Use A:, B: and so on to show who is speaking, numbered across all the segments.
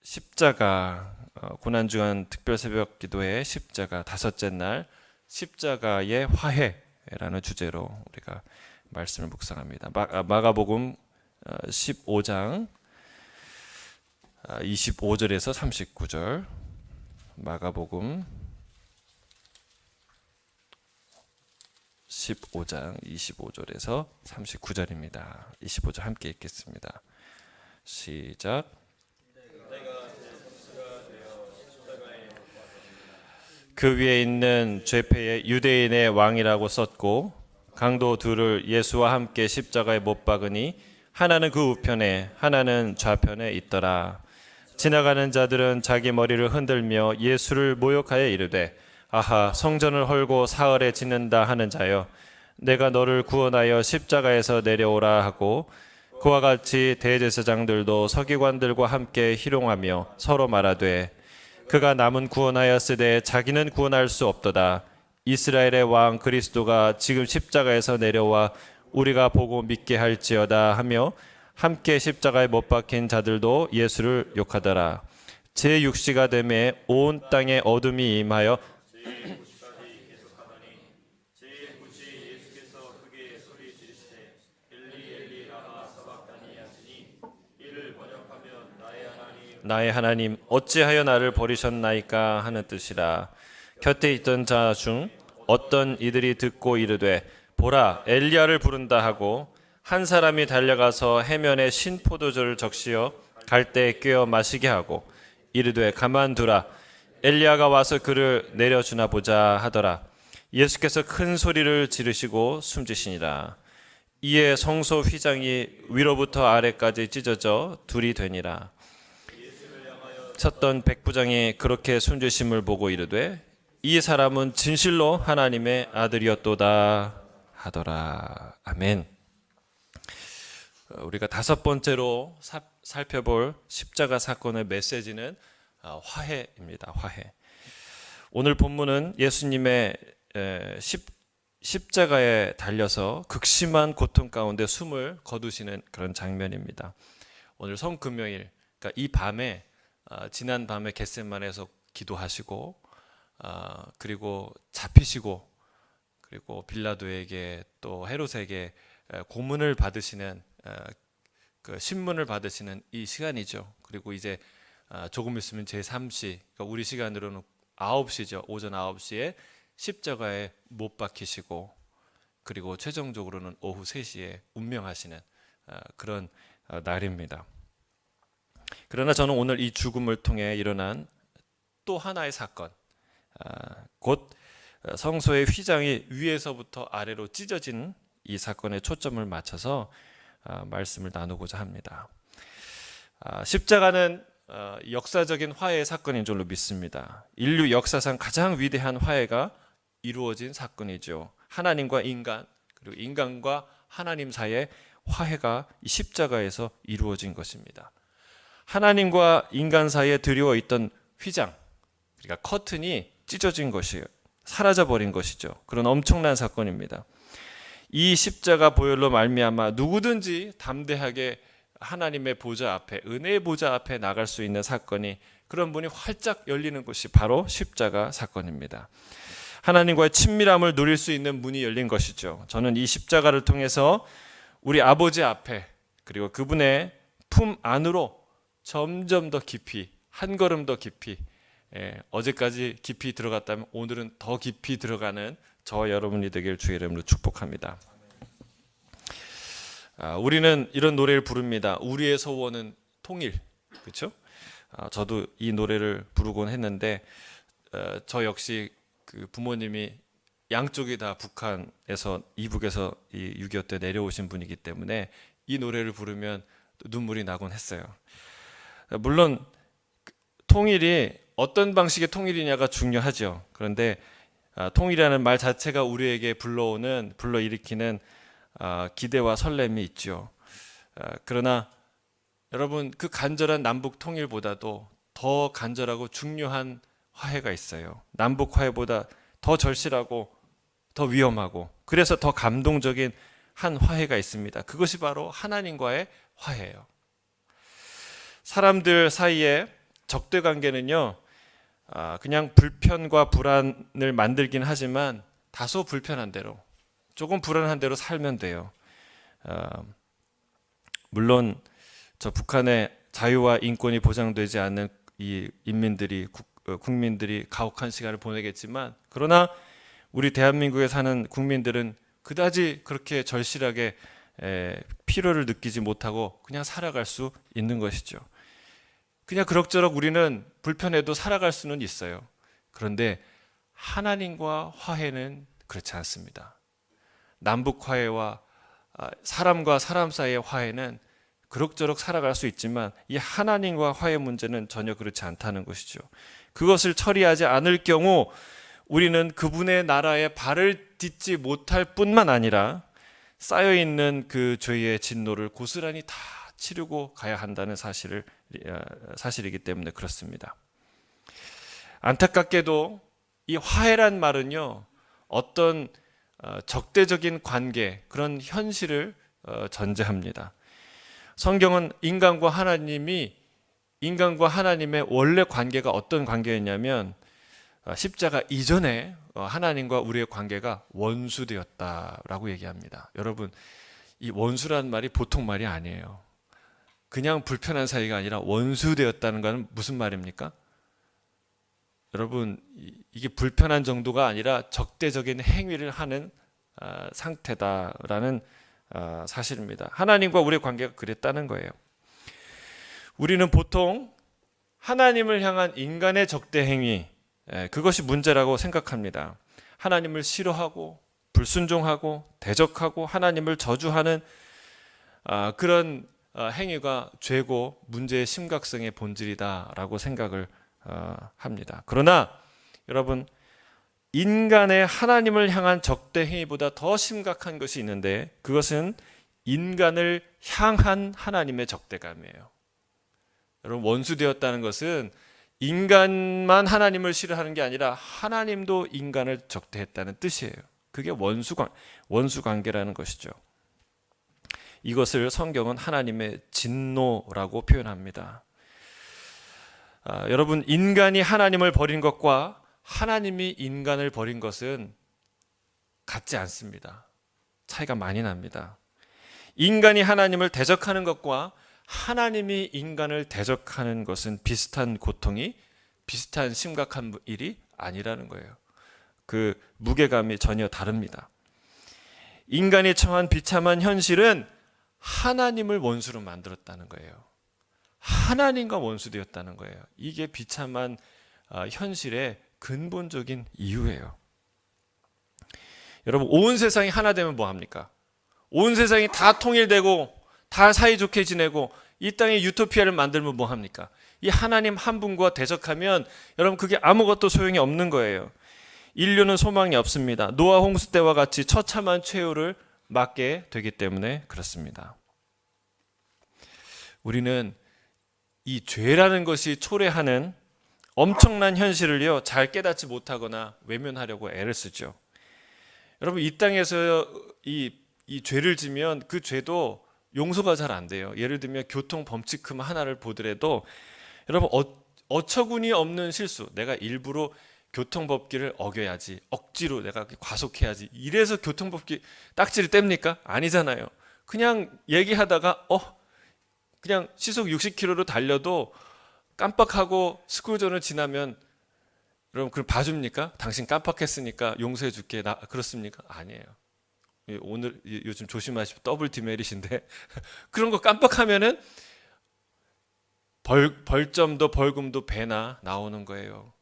A: 십자가 고난주간 특별 새벽 기도회 십자가 다섯째 날 십자가의 화해라는 주제로 우리가 말씀을 묵상합니다. 마가복음 15장 25절에서 39절, 마가복음 15장 25절에서 39절입니다. 25절 함께 읽겠습니다. 시작. 그 위에 있는 죄패에 유대인의 왕이라고 썼고 강도 둘을 예수와 함께 십자가에 못 박으니 하나는 그 우편에 하나는 좌편에 있더라. 지나가는 자들은 자기 머리를 흔들며 예수를 모욕하여 이르되 아하, 성전을 헐고 사흘에 짓는다 하는 자여, 내가 너를 구원하여 십자가에서 내려오라 하고, 그와 같이 대제사장들도 서기관들과 함께 희롱하며 서로 말하되 그가 남은 구원하였으되 자기는 구원할 수 없도다. 이스라엘의 왕 그리스도가 지금 십자가에서 내려와 우리가 보고 믿게 할지어다 하며 함께 십자가에 못 박힌 자들도 예수를 욕하더라. 제6시가 되매 온 땅에 어둠이 임하여 나의 하나님 어찌하여 나를 버리셨나이까 하는 뜻이라. 곁에 있던 자 중 어떤 이들이 듣고 이르되 보라, 엘리야를 부른다 하고 한 사람이 달려가서 해면에 신포도주를 적시어 갈대에 꿰어 마시게 하고 이르되 가만두라, 엘리야가 와서 그를 내려주나 보자 하더라. 예수께서 큰 소리를 지르시고 숨지시니라. 이에 성소 휘장이 위로부터 아래까지 찢어져 둘이 되니라. 섰던 백부장이 그렇게 숨지심을 보고 이르되 이 사람은 진실로 하나님의 아들이었도다 하더라. 아멘. 우리가 다섯 번째로 살펴볼 십자가 사건의 메시지는 화해입니다. 화해. 오늘 본문은 예수님의 십자가에 달려서 극심한 고통 가운데 숨을 거두시는 그런 장면입니다. 오늘 성금요일, 그러니까 이 밤에 지난 밤에 겟세마네에서 기도하시고 그리고 잡히시고 그리고 빌라도에게 또 헤롯에게 고문을 받으시는 그 신문을 받으시는 이 시간이죠. 그리고 이제 조금 있으면 제3시, 그러니까 우리 시간으로는 9시죠. 오전 9시에 십자가에 못 박히시고 그리고 최종적으로는 오후 3시에 운명하시는 그런 날입니다. 그러나 저는 오늘 이 죽음을 통해 일어난 또 하나의 사건, 곧 성소의 휘장이 위에서부터 아래로 찢어진 이 사건에 초점을 맞춰서 말씀을 나누고자 합니다. 십자가는 역사적인 화해의 사건인 줄로 믿습니다. 인류 역사상 가장 위대한 화해가 이루어진 사건이죠. 하나님과 인간, 그리고 인간과 하나님 사이의 화해가 이 십자가에서 이루어진 것입니다. 하나님과 인간 사이에 드리워 있던 휘장, 그러니까 커튼이 찢어진 것이에요. 사라져버린 것이죠. 그런 엄청난 사건입니다. 이 십자가 보혈로 말미암아 누구든지 담대하게 하나님의 보좌 앞에, 은혜의 보좌 앞에 나갈 수 있는 사건이, 그런 문이 활짝 열리는 것이 바로 십자가 사건입니다. 하나님과의 친밀함을 누릴 수 있는 문이 열린 것이죠. 저는 이 십자가를 통해서 우리 아버지 앞에, 그리고 그분의 품 안으로 점점 더 깊이, 한 걸음 더 깊이, 어제까지 깊이 들어갔다면 오늘은 더 깊이 들어가는 저 여러분이 되길 주의 이름으로 축복합니다. 우리는 이런 노래를 부릅니다. 우리의 소원은 통일. 그렇죠? 저도 이 노래를 부르곤 했는데 저 역시 그 부모님이 양쪽이 다 북한에서, 이북에서 이 6.25 때 내려오신 분이기 때문에 이 노래를 부르면 눈물이 나곤 했어요. 물론 통일이 어떤 방식의 통일이냐가 중요하죠. 그런데 통일이라는 말 자체가 우리에게 불러일으키는 기대와 설렘이 있죠. 그러나 여러분, 그 간절한 남북 통일보다도 더 간절하고 중요한 화해가 있어요. 남북 화해보다 더 절실하고 더 위험하고, 그래서 더 감동적인 한 화해가 있습니다. 그것이 바로 하나님과의 화해예요. 사람들 사이에 적대 관계는요, 그냥 불편과 불안을 만들긴 하지만 다소 불편한 대로, 조금 불안한 대로 살면 돼요. 물론 저 북한의 자유와 인권이 보장되지 않는 이 인민들이 국민들이 가혹한 시간을 보내겠지만, 그러나 우리 대한민국에 사는 국민들은 그다지 그렇게 절실하게 필요를 느끼지 못하고 그냥 살아갈 수 있는 것이죠. 그냥 그럭저럭 우리는 불편해도 살아갈 수는 있어요. 그런데 하나님과 화해는 그렇지 않습니다. 남북 화해와 사람과 사람 사이의 화해는 그럭저럭 살아갈 수 있지만 이 하나님과 화해 문제는 전혀 그렇지 않다는 것이죠. 그것을 처리하지 않을 경우 우리는 그분의 나라에 발을 딛지 못할 뿐만 아니라 쌓여있는 그 죄의 진노를 고스란히 다 치르고 가야 한다는 사실이기 때문에 그렇습니다. 안타깝게도 이 화해란 말은요, 어떤 적대적인 관계, 그런 현실을 전제합니다. 성경은 인간과 하나님의 원래 관계가 어떤 관계였냐면 십자가 이전에 하나님과 우리의 관계가 원수되었다라고 얘기합니다. 여러분, 이 원수라는 말이 보통 말이 아니에요. 그냥 불편한 사이가 아니라 원수되었다는 건 무슨 말입니까? 여러분, 이게 불편한 정도가 아니라 적대적인 행위를 하는 상태다라는 사실입니다. 하나님과 우리의 관계가 그랬다는 거예요. 우리는 보통 하나님을 향한 인간의 적대 행위, 그것이 문제라고 생각합니다. 하나님을 싫어하고 불순종하고 대적하고 하나님을 저주하는 그런 행위가 죄고 문제의 심각성의 본질이다라고 생각을 합니다. 그러나 여러분, 인간의 하나님을 향한 적대 행위보다 더 심각한 것이 있는데 그것은 인간을 향한 하나님의 적대감이에요. 여러분, 원수되었다는 것은 인간만 하나님을 싫어하는 게 아니라 하나님도 인간을 적대했다는 뜻이에요. 그게 원수 관계라는 것이죠. 이것을 성경은 하나님의 진노라고 표현합니다. 여러분, 인간이 하나님을 버린 것과 하나님이 인간을 버린 것은 같지 않습니다. 차이가 많이 납니다. 인간이 하나님을 대적하는 것과 하나님이 인간을 대적하는 것은 비슷한 고통이, 비슷한 심각한 일이 아니라는 거예요. 그 무게감이 전혀 다릅니다. 인간이 처한 비참한 현실은 하나님을 원수로 만들었다는 거예요. 하나님과 원수되었다는 거예요. 이게 비참한 현실의 근본적인 이유예요. 여러분, 온 세상이 하나 되면 뭐 합니까? 온 세상이 다 통일되고 다 사이좋게 지내고 이 땅에 유토피아를 만들면 뭐 합니까? 이 하나님 한 분과 대적하면 여러분, 그게 아무것도 소용이 없는 거예요. 인류는 소망이 없습니다. 노아 홍수 때와 같이 처참한 최후를 맞게 되기 때문에 그렇습니다. 우리는 이 죄라는 것이 초래하는 엄청난 현실을요, 잘 깨닫지 못하거나 외면하려고 애를 쓰죠. 여러분, 이 땅에서 이 죄를 지면 그 죄도 용서가 잘 안 돼요. 예를 들면 교통 범칙금 하나를 보더라도 여러분, 어처구니 없는 실수, 내가 일부러 교통법규를 어겨야지, 억지로 내가 과속해야지, 이래서 교통법규 딱지를 뗍니까? 아니잖아요. 그냥 얘기하다가 그냥 시속 60km로 달려도 깜빡하고 스크루전을 지나면 여러분, 그럼 봐줍니까? 당신 깜빡했으니까 용서해 줄게, 그렇습니까? 아니에요. 오늘 요즘 조심하시고 더블 디메릿인데 그런 거 깜빡하면은 벌점도 벌금도 배나 나오는 거예요.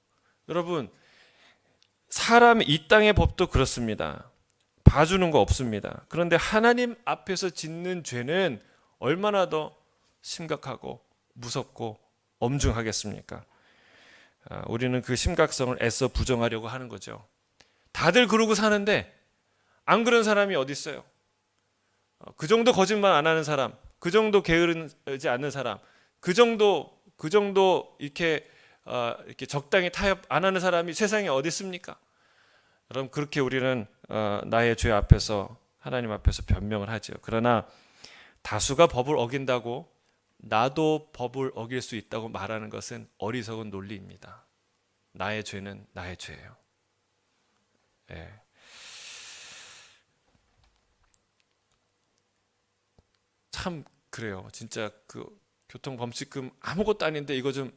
A: 여러분, 이 땅의 법도 그렇습니다. 봐주는 거 없습니다. 그런데 하나님 앞에서 짓는 죄는 얼마나 더 심각하고 무섭고 엄중하겠습니까? 우리는 그 심각성을 애써 부정하려고 하는 거죠. 다들 그러고 사는데 안 그런 사람이 어디 있어요? 그 정도 거짓말 안 하는 사람, 그 정도 게으르지 않는 사람, 그 정도 이렇게 적당히 타협 안 하는 사람이 세상에 어디 있습니까? 여러분, 그렇게 우리는 나의 죄 앞에서, 하나님 앞에서 변명을 하죠. 그러나 다수가 법을 어긴다고 나도 법을 어길 수 있다고 말하는 것은 어리석은 논리입니다. 나의 죄는 나의 죄예요. 예. 참 그래요. 진짜 그 교통범칙금 아무것도 아닌데 이거 좀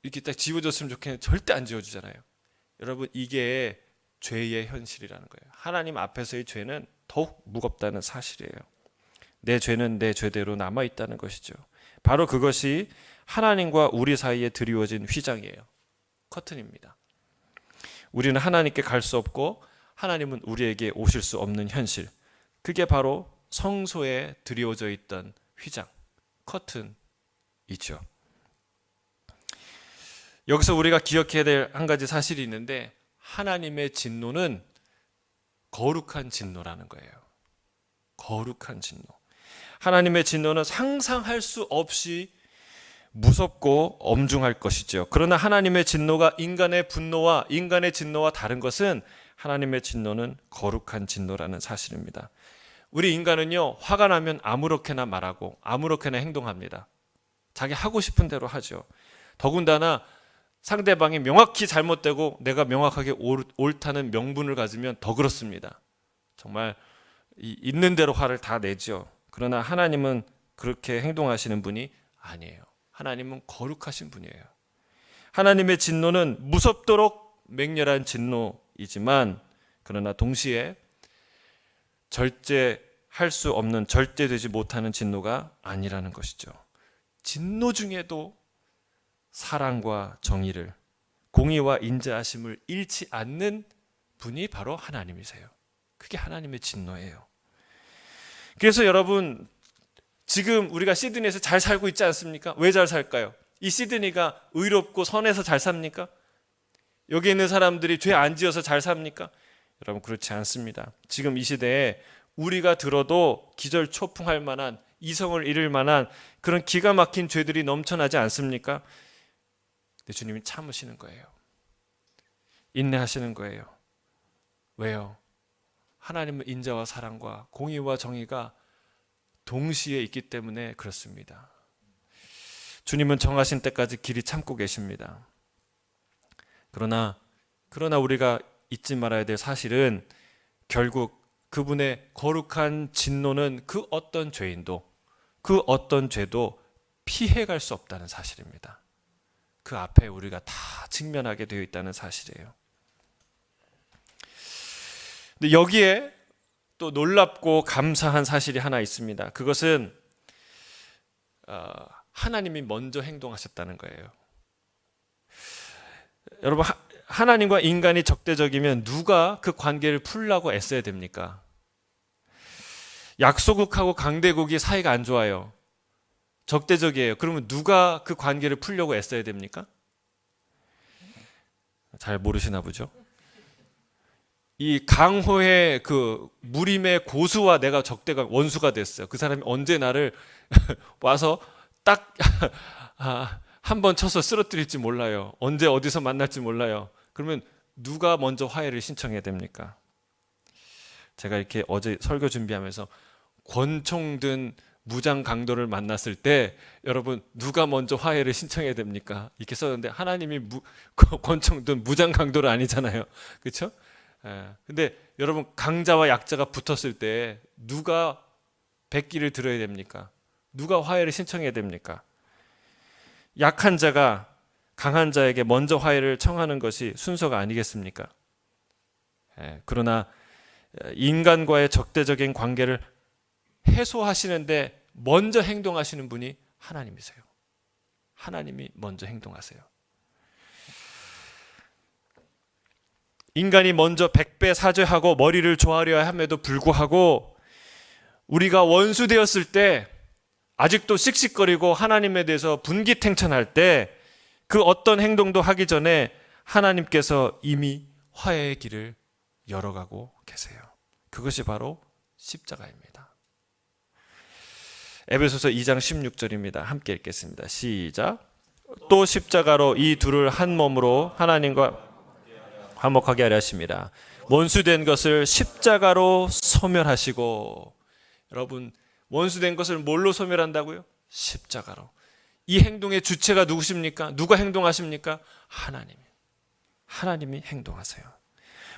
A: 이렇게 딱 지워줬으면 좋겠는데 절대 안 지워주잖아요. 여러분, 이게 죄의 현실이라는 거예요. 하나님 앞에서의 죄는 더욱 무겁다는 사실이에요. 내 죄는 내 죄대로 남아있다는 것이죠. 바로 그것이 하나님과 우리 사이에 드리워진 휘장이에요. 커튼입니다. 우리는 하나님께 갈 수 없고 하나님은 우리에게 오실 수 없는 현실, 그게 바로 성소에 드리워져 있던 휘장, 커튼이죠. 여기서 우리가 기억해야 될 한 가지 사실이 있는데, 하나님의 진노는 거룩한 진노라는 거예요. 거룩한 진노. 하나님의 진노는 상상할 수 없이 무섭고 엄중할 것이죠. 그러나 하나님의 진노가 인간의 분노와 인간의 진노와 다른 것은 하나님의 진노는 거룩한 진노라는 사실입니다. 우리 인간은요, 화가 나면 아무렇게나 말하고 아무렇게나 행동합니다. 자기 하고 싶은 대로 하죠. 더군다나 상대방이 명확히 잘못되고 내가 명확하게 옳다는 명분을 가지면 더 그렇습니다. 정말 있는 대로 화를 다 내죠. 그러나 하나님은 그렇게 행동하시는 분이 아니에요. 하나님은 거룩하신 분이에요. 하나님의 진노는 무섭도록 맹렬한 진노이지만, 그러나 동시에 절제할 수 없는, 절제되지 못하는 진노가 아니라는 것이죠. 진노 중에도 사랑과 정의를, 공의와 인자하심을 잃지 않는 분이 바로 하나님이세요. 그게 하나님의 진노예요. 그래서 여러분, 지금 우리가 시드니에서 잘 살고 있지 않습니까? 왜 잘 살까요? 이 시드니가 의롭고 선해서 잘 삽니까? 여기 있는 사람들이 죄 안 지어서 잘 삽니까? 여러분, 그렇지 않습니다. 지금 이 시대에 우리가 들어도 기절초풍할 만한, 이성을 잃을 만한 그런 기가 막힌 죄들이 넘쳐나지 않습니까? 근데 주님이 참으시는 거예요. 인내하시는 거예요. 왜요? 하나님은 인자와 사랑과 공의와 정의가 동시에 있기 때문에 그렇습니다. 주님은 정하신 때까지 길이 참고 계십니다. 그러나 우리가 잊지 말아야 될 사실은, 결국 그분의 거룩한 진노는 그 어떤 죄인도, 그 어떤 죄도 피해갈 수 없다는 사실입니다. 그 앞에 우리가 다 직면하게 되어 있다는 사실이에요. 근데 여기에 또 놀랍고 감사한 사실이 하나 있습니다. 그것은 하나님이 먼저 행동하셨다는 거예요. 여러분, 하나님과 인간이 적대적이면 누가 그 관계를 풀려고 애써야 됩니까? 약소국하고 강대국이 사이가 안 좋아요. 적대적이에요. 그러면 누가 그 관계를 풀려고 애써야 됩니까? 잘 모르시나 보죠? 이 강호의 그 무림의 고수와 내가 적대가, 원수가 됐어요. 그 사람이 언제 나를 와서 딱 한 번 쳐서 쓰러뜨릴지 몰라요. 언제 어디서 만날지 몰라요. 그러면 누가 먼저 화해를 신청해야 됩니까? 제가 이렇게 어제 설교 준비하면서 권총 든 무장 강도를 만났을 때, 여러분, 누가 먼저 화해를 신청해야 됩니까? 이렇게 썼는데, 하나님이 권총 든 무장 강도는 아니잖아요. 그렇죠? 근데 여러분, 강자와 약자가 붙었을 때 누가 백기를 들어야 됩니까? 누가 화해를 신청해야 됩니까? 약한 자가 강한 자에게 먼저 화해를 청하는 것이 순서가 아니겠습니까? 그러나 인간과의 적대적인 관계를 해소하시는데 먼저 행동하시는 분이 하나님이세요. 하나님이 먼저 행동하세요. 인간이 먼저 100배 사죄하고 머리를 조아려 함에도 불구하고, 우리가 원수 되었을 때, 아직도 씩씩거리고 하나님에 대해서 분기탱천할 때, 그 어떤 행동도 하기 전에 하나님께서 이미 화해의 길을 열어가고 계세요. 그것이 바로 십자가입니다. 에베소서 2장 16절입니다. 함께 읽겠습니다. 시작. 또 십자가로 이 둘을 한 몸으로 하나님과 화목하게 하려 하십니다. 원수된 것을 십자가로 소멸하시고. 여러분, 원수된 것을 뭘로 소멸한다고요? 십자가로. 이 행동의 주체가 누구십니까? 누가 행동하십니까? 하나님이 행동하세요.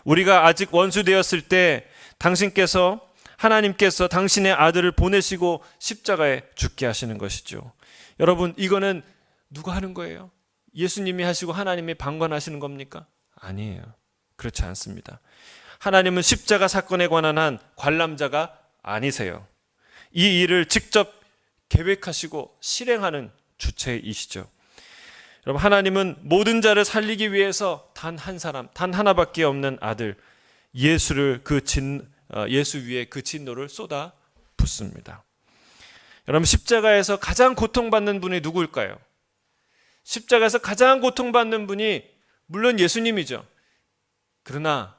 A: 우리가 아직 원수 되었을 때 하나님께서 당신의 아들을 보내시고 십자가에 죽게 하시는 것이죠. 여러분, 이거는 누가 하는 거예요? 예수님이 하시고 하나님이 방관하시는 겁니까? 아니에요. 그렇지 않습니다. 하나님은 십자가 사건에 관한 한 관람자가 아니세요. 이 일을 직접 계획하시고 실행하는 주체이시죠. 여러분, 하나님은 모든 자를 살리기 위해서 단 한 사람, 단 하나밖에 없는 아들 예수 위에 그 진노를 쏟아 붓습니다. 여러분, 십자가에서 가장 고통받는 분이 누구일까요? 십자가에서 가장 고통받는 분이 물론 예수님이죠. 그러나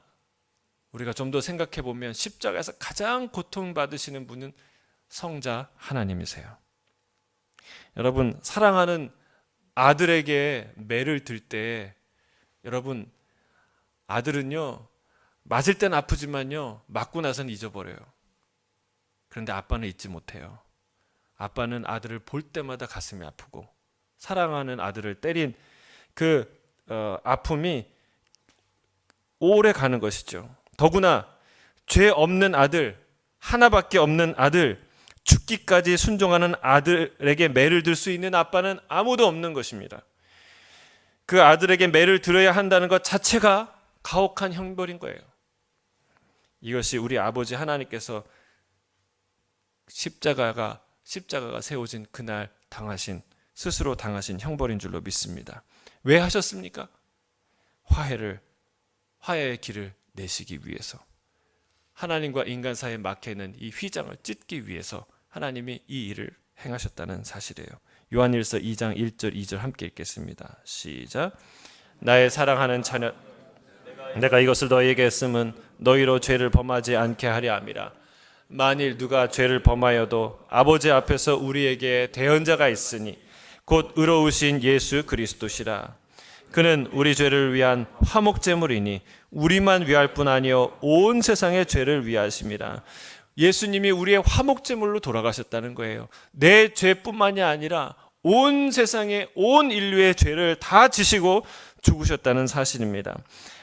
A: 우리가 좀 더 생각해 보면 십자가에서 가장 고통받으시는 분은 성자 하나님이세요. 여러분, 사랑하는 아들에게 매를 들 때 여러분, 아들은요 맞을 땐 아프지만요 맞고 나서는 잊어버려요. 그런데 아빠는 잊지 못해요. 아빠는 아들을 볼 때마다 가슴이 아프고 사랑하는 아들을 때린 그 아픔이 오래 가는 것이죠. 더구나 죄 없는 아들, 하나밖에 없는 아들, 죽기까지 순종하는 아들에게 매를 들 수 있는 아빠는 아무도 없는 것입니다. 그 아들에게 매를 들어야 한다는 것 자체가 가혹한 형벌인 거예요. 이것이 우리 아버지 하나님께서 십자가가 세워진 그날 스스로 당하신 형벌인 줄로 믿습니다. 왜 하셨습니까? 화해의 길을 내시기 위해서, 하나님과 인간 사이에 막혀있는 이 휘장을 찢기 위해서 하나님이 이 일을 행하셨다는 사실이에요. 요한일서 2장 1절 2절 함께 읽겠습니다. 시작. 나의 사랑하는 자녀, 내가 이것을 너희에게 했음은 너희로 죄를 범하지 않게 하려 함이라. 만일 누가 죄를 범하여도 아버지 앞에서 우리에게 대언자가 있으니 곧 의로우신 예수 그리스도시라. 그는 우리 죄를 위한 화목제물이니 우리만 위할 뿐 아니요 온 세상의 죄를 위하심이라. 예수님이 우리의 화목제물로 돌아가셨다는 거예요. 내 죄뿐만이 아니라 온 세상의 온 인류의 죄를 다 지시고 죽으셨다는 사실입니다.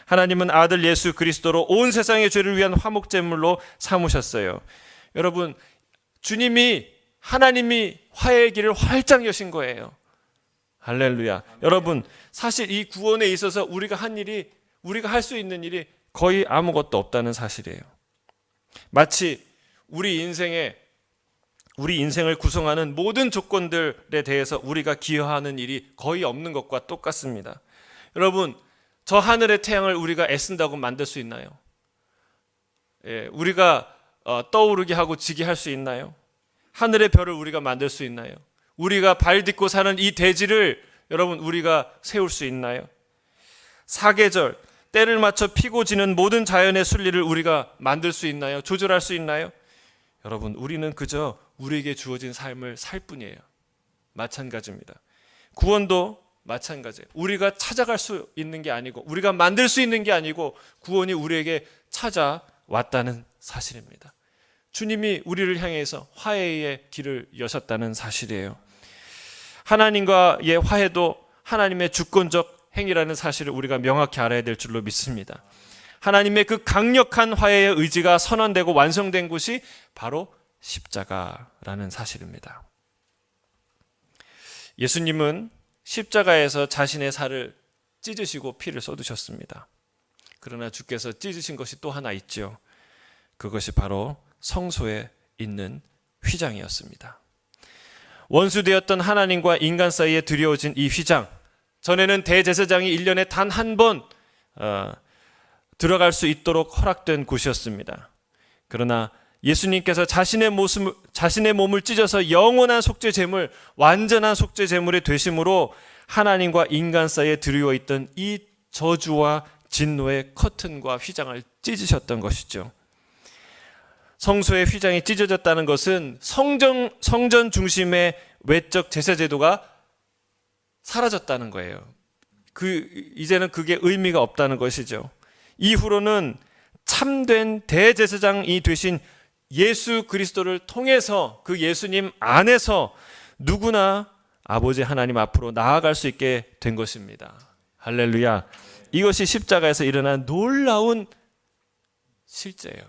A: 하나님은 아들 예수 그리스도로 온 세상의 죄를 위한 화목제물로 삼으셨어요. 여러분, 하나님이 화해의 길을 활짝 여신 거예요. 할렐루야. 여러분, 사실 이 구원에 있어서 우리가 할 수 있는 일이 거의 아무것도 없다는 사실이에요. 마치 우리 인생을 구성하는 모든 조건들에 대해서 우리가 기여하는 일이 거의 없는 것과 똑같습니다. 여러분, 저 하늘의 태양을 우리가 애쓴다고 만들 수 있나요? 우리가 떠오르게 하고 지게 할 수 있나요? 하늘의 별을 우리가 만들 수 있나요? 우리가 발 딛고 사는 이 대지를 여러분 우리가 세울 수 있나요? 사계절, 때를 맞춰 피고 지는 모든 자연의 순리를 우리가 만들 수 있나요? 조절할 수 있나요? 여러분, 우리는 그저 우리에게 주어진 삶을 살 뿐이에요. 마찬가지입니다. 구원도 마찬가지예요. 우리가 찾아갈 수 있는 게 아니고 우리가 만들 수 있는 게 아니고 구원이 우리에게 찾아왔다는 사실입니다. 주님이 우리를 향해서 화해의 길을 여셨다는 사실이에요. 하나님과의 화해도 하나님의 주권적 행위라는 사실을 우리가 명확히 알아야 될 줄로 믿습니다. 하나님의 그 강력한 화해의 의지가 선언되고 완성된 곳이 바로 십자가라는 사실입니다. 예수님은 십자가에서 자신의 살을 찢으시고 피를 쏟으셨습니다. 그러나 주께서 찢으신 것이 또 하나 있죠. 그것이 바로 성소에 있는 휘장이었습니다. 원수되었던 하나님과 인간 사이에 드려진 이 휘장, 전에는 대제사장이 1년에 단 한 번 들어갈 수 있도록 허락된 곳이었습니다. 그러나 예수님께서 자신의 몸을 찢어서 영원한 속죄 제물, 완전한 속죄 제물이 되심으로 하나님과 인간 사이에 드리워 있던 이 저주와 진노의 커튼과 휘장을 찢으셨던 것이죠. 성소의 휘장이 찢어졌다는 것은 성전 중심의 외적 제사 제도가 사라졌다는 거예요. 이제는 그게 의미가 없다는 것이죠. 이후로는 참된 대제사장이 되신 예수 그리스도를 통해서 그 예수님 안에서 누구나 아버지 하나님 앞으로 나아갈 수 있게 된 것입니다. 할렐루야. 이것이 십자가에서 일어난 놀라운 실제예요.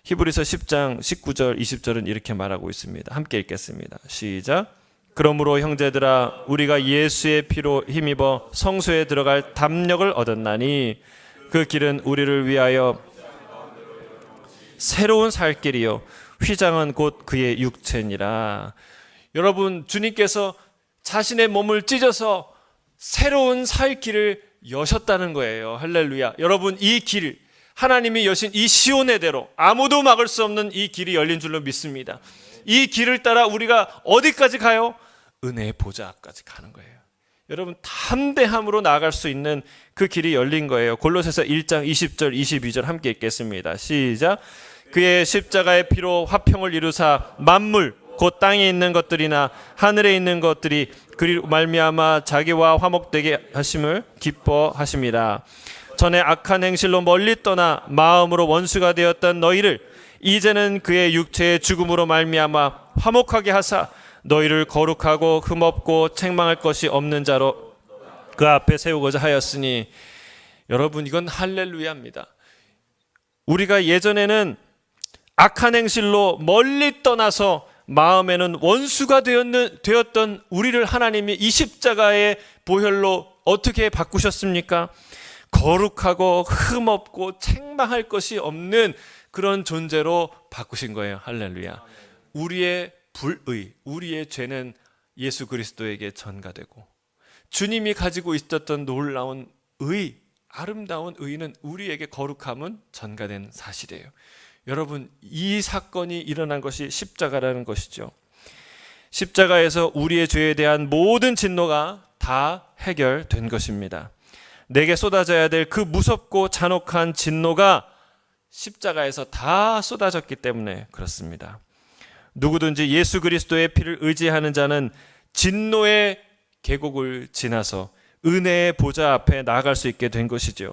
A: 히브리서 10장 19절 20절은 이렇게 말하고 있습니다. 함께 읽겠습니다. 시작. 그러므로 형제들아 우리가 예수의 피로 힘입어 성소에 들어갈 담력을 얻었나니 그 길은 우리를 위하여 새로운 살 길이요 휘장은 곧 그의 육체니라. 여러분, 주님께서 자신의 몸을 찢어서 새로운 살 길을 여셨다는 거예요. 할렐루야. 여러분, 이 길, 하나님이 여신 이 시온의 대로 아무도 막을 수 없는 이 길이 열린 줄로 믿습니다. 이 길을 따라 우리가 어디까지 가요? 은혜의 보좌 앞까지 가는 거예요. 여러분, 담대함으로 나아갈 수 있는 그 길이 열린 거예요. 골로새서 1장 20절 22절 함께 읽겠습니다. 시작. 그의 십자가의 피로 화평을 이루사 만물 곧 땅에 있는 것들이나 하늘에 있는 것들이 그리로 말미암아 자기와 화목되게 하심을 기뻐하심이라. 전에 악한 행실로 멀리 떠나 마음으로 원수가 되었던 너희를 이제는 그의 육체의 죽음으로 말미암아 화목하게 하사 너희를 거룩하고 흠없고 책망할 것이 없는 자로 그 앞에 세우고자 하였으니. 여러분, 이건 할렐루야입니다. 우리가 예전에는 악한 행실로 멀리 떠나서 마음에는 원수가 되었던 우리를 하나님이 이 십자가의 보혈로 어떻게 바꾸셨습니까? 거룩하고 흠없고 책망할 것이 없는 그런 존재로 바꾸신 거예요. 할렐루야. 우리의 불의, 우리의 죄는 예수 그리스도에게 전가되고 주님이 가지고 있었던 놀라운 의, 아름다운 의는 우리에게 거룩함은 전가된 사실이에요. 여러분, 이 사건이 일어난 것이 십자가라는 것이죠. 십자가에서 우리의 죄에 대한 모든 진노가 다 해결된 것입니다. 내게 쏟아져야 될 그 무섭고 잔혹한 진노가 십자가에서 다 쏟아졌기 때문에 그렇습니다. 누구든지 예수 그리스도의 피를 의지하는 자는 진노의 계곡을 지나서 은혜의 보좌 앞에 나아갈 수 있게 된 것이죠.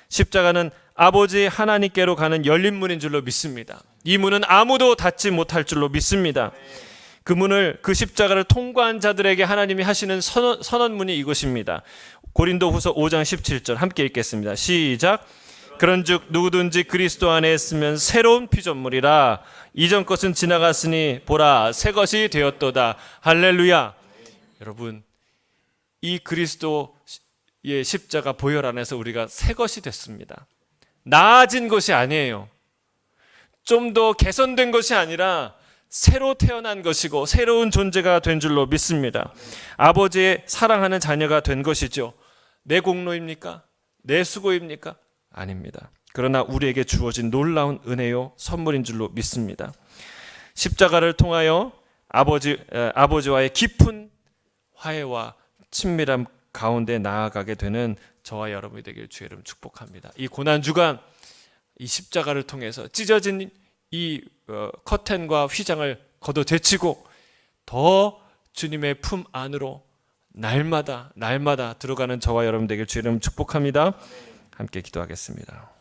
A: 십자가는 아버지 하나님께로 가는 열린 문인 줄로 믿습니다. 이 문은 아무도 닫지 못할 줄로 믿습니다. 그 문을, 그 십자가를 통과한 자들에게 하나님이 하시는 선언문이 이것입니다. 고린도후서 5장 17절 함께 읽겠습니다. 시작. 그런즉 누구든지 그리스도 안에 있으면 새로운 피조물이라. 이전 것은 지나갔으니 보라 새 것이 되었도다. 할렐루야. 여러분, 이 그리스도의 십자가 보혈 안에서 우리가 새 것이 됐습니다. 나아진 것이 아니에요. 좀 더 개선된 것이 아니라 새로 태어난 것이고 새로운 존재가 된 줄로 믿습니다. 아버지의 사랑하는 자녀가 된 것이죠. 내 공로입니까? 내 수고입니까? 아닙니다. 그러나 우리에게 주어진 놀라운 은혜요 선물인 줄로 믿습니다. 십자가를 통하여 아버지와의 깊은 화해와 친밀함 가운데 나아가게 되는 저와 여러분이 되길 주의 이름 축복합니다. 이 고난주간 이 십자가를 통해서 찢어진 이 커튼과 휘장을 걷어제치고 더 주님의 품 안으로 날마다 들어가는 저와 여러분 되길 주의 이름 축복합니다. 함께 기도하겠습니다.